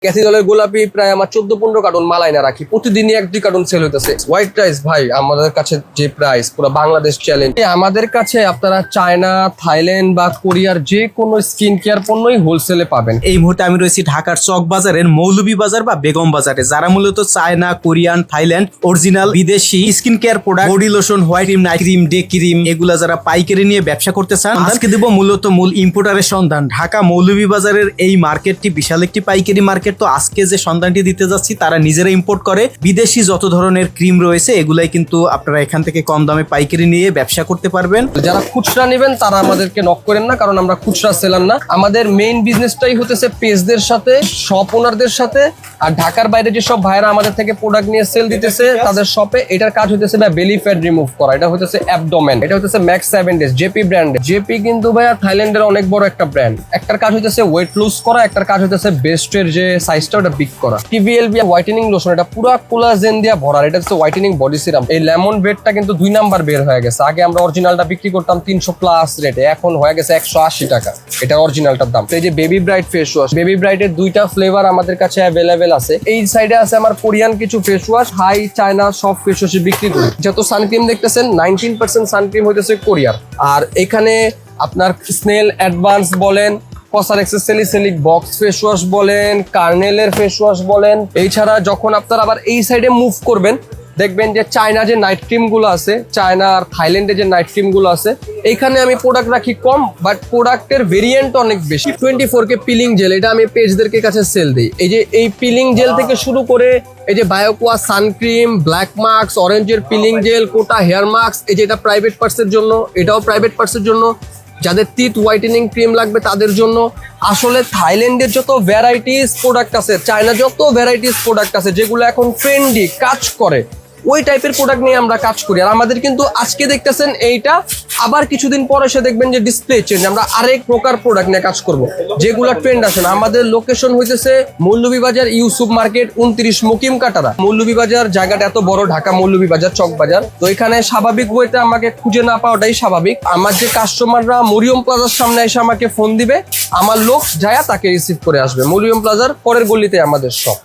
ক্যাথিড্রালের গোলাপি প্রায় আমার 14-15 কার্টন মালাই না রাখি, প্রতিদিনই 1-2 কার্টন সেল হইতেছে। হোয়াইট রাইস ভাই আমাদের কাছে যে প্রাইস, পুরো বাংলাদেশ চ্যালেঞ্জ। আমাদের কাছে আপনারা চায়না, থাইল্যান্ড বা কোরিয়ার যে কোনো স্কিন কেয়ার পণ্যই হোলসেলে পাবেন। এই মুহূর্তে আমি রয়েছি ঢাকার চক বাজারের মৌলভী বাজার বা বেগম বাজারে, যারা মূলত চায়না, কোরিয়ান, থাইল্যান্ড অরিজিনাল বিদেশি skin care product, body lotion, white cream, night cream, day cream এগুলা যারা পাইকারি নিয়ে ব্যবসা করতে চান, আজকে দেব মূলত মূল ইম্পোর্টারের সন্ধান। ঢাকা মৌলভী বাজারের এই মার্কেটটি বিশাল একটি পাইকারি মার্কেট। তো আজকে যে সন্ধানটি দিতে যাচ্ছি তারা নিজেরা ইম্পোর্ট করে বিদেশি যত ধরনের ক্রিম রয়েছে এগুলাই কিন্তু আপনারা এখান থেকে কম দামে পাইকারি নিয়ে ব্যবসা করতে পারবেন। যারা খুচরা নেবেন তারা আমাদেরকে নক করেন না, কারণ আমরা খুচরা সেলার না। আমাদের মেইন বিজনেসটাই হতেছে পেজদের সাথে, শপ ওনারদের সাথে। আর ঢাকার বাইরে যে সব ভাইরা আমাদের থেকে প্রোডাক্ট নিয়ে সেল দিতেছে তাদের শপে, এটার কাজ হতেছে ভাই বেলি ফ্যাট রিমুভ করা। এটা হতেছে অ্যাবডোমেন, এটা হচ্ছে max 7 days JP brand. JP কিন্তু ভাইয়া থাইল্যান্ডের অনেক বড় একটা ব্র্যান্ড। একটার কাজ হতেছে ওয়েট লুজ করা, একটার কাজ হতেছে বেস্টের যে সাইজটা ওটা বিগ করা। টিভিএলবি হোয়াইটেনিং লোশন, এটা পুরো কোলাজেন দিয়ে ভরা। এটা হচ্ছে হোয়াইটেনিং বডি সিরাম। এই লেমন বেডটা কিন্তু 2 নাম্বার বের হয়ে গেছে। আগে আমরা অরিজিনালটা বিক্রি করতাম 300+ রেটে, এখন হয়ে গেছে 180 টাকা এটা অরিজিনালটার দাম। তো এই যে baby bright face wash, baby ব্রাইটের 2টা ফ্লেভার আমাদের কাছে অ্যাভেলেবেল আছে। এই সাইডে আছে আমার কোরিয়ান কিছু ফেস ওয়াশ, হাই চায়না সব ফেস ওয়াশ বিক্রি করি। যত সানক্রিম দেখতেছেন 19% সানক্রিম হইতেছে কোরিয়ার। আর এখানে আপনার স্নেল অ্যাডভান্স বলেন, কসারেক্স সেলিসিলিক বক্স ফেস ওয়াশ বলেন, কার্নেলের ফেস ওয়াশ বলেন। এছাড়া যখন আপনারা আবার এই সাইডে মুভ করবেন দেখবেন যে চায়না যে নাইট ক্রিম গুলো আছে, চায়না আর থাইল্যান্ডে যে নাইট ক্রিম গুলো আছে, এইখানে আমি প্রোডাক্ট রাখি কম, বাট প্রোডাক্টের ভেরিয়েন্ট অনেক বেশি। 24K পিলিং জেল, এটা আমি পেজদেরকে কাছে সেল দিই। এই যে এই পিলিং জেল থেকে শুরু করে এই যে বায়োকোয়া সানক্রিম, ব্ল্যাক মার্কস, অরেঞ্জের পিলিং জেল, কোটা হেয়ার মাস্ক, এই যে এটা প্রাইভেট পার্টসের জন্য, এটাও প্রাইভেট পার্টসের জন্য। যাদের টিথ হোয়াইটেনিং ক্রিম লাগবে তাদের জন্য। আসলে থাইল্যান্ডের যত ভ্যারাইটিস প্রোডাক্ট আছে, চায়না যত ভ্যারাইটিস প্রোডাক্ট আছে যেগুলো এখন ট্রেন্ডি কাজ করে, ওই টাইপের প্রোডাক্ট নিয়ে আমরা কাজ করি। আর আমাদের কিন্তু আজকে দেখতেছেন এইটা, আবার কিছুদিন পরে এসে দেখবেন যে ডিসপ্লে চেঞ্জ, আমরা আরেক প্রকার প্রোডাক্ট নিয়ে কাজ করব যেগুলো ট্রেন্ড আসে না। আমাদের লোকেশন হইতেছে মৌলভীবাজার ইউসুফ মার্কেট 29 মুকিম কাটারা। মৌলভীবাজার জায়গাটা এত বড়, ঢাকা মৌলভীবাজার চক বাজার, তো এখানে স্বাভাবিক ওয়েতে আমাকে খুঁজে না পাওয়াটাই স্বাভাবিক। আমার যে কাস্টমাররা মরিয়ম প্লাজার সামনে এসে আমাকে ফোন দিবে, আমার লোক যায় তাকে রিসিভ করে আসবে। মরিয়ম প্লাজার পরের গলিতে আমাদের শপ।